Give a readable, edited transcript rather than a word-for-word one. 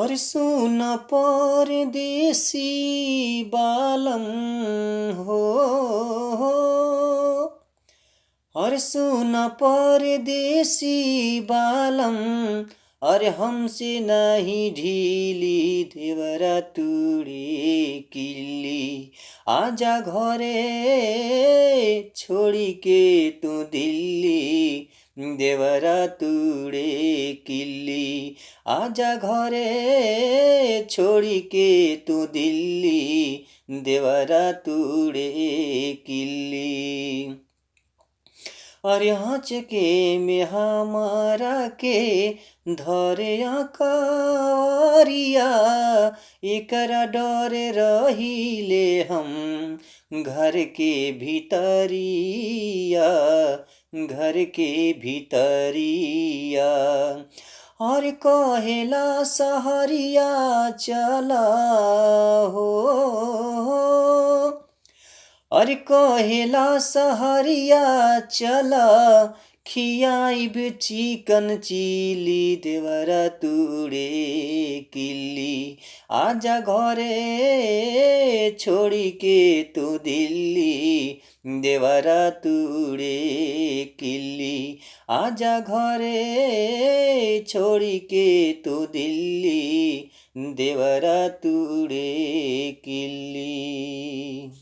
और सुन परदेसी बालम हो, और सुन परदेसी बालम, अरे हमसे नहीं ढीली देवरा तुड़े किल्ली। आजा घरे छोड़ी के तू दिल्ली, देवरा तुड़े किल्ली। आजा घरे छोड़ी के तू दिल्ली, देवरा तुड़े किल्ली। अरे हचके में हमारा के धरे कवरिया, एकरा डरे रहिले हम घर के भीतरिया, घर के भीतरिया। और कहेला सहरिया चला हो, अरे कहेला सहरिया चला, खियाइब चिकन चिली देवरा तुड़े किल्ली। आजा घरे छोड़ी के तू दिल्ली, देवरा तुड़े किल्ली। आजा घरे छोड़ी के तू दिल्ली, देवरा तुड़े किल्ली।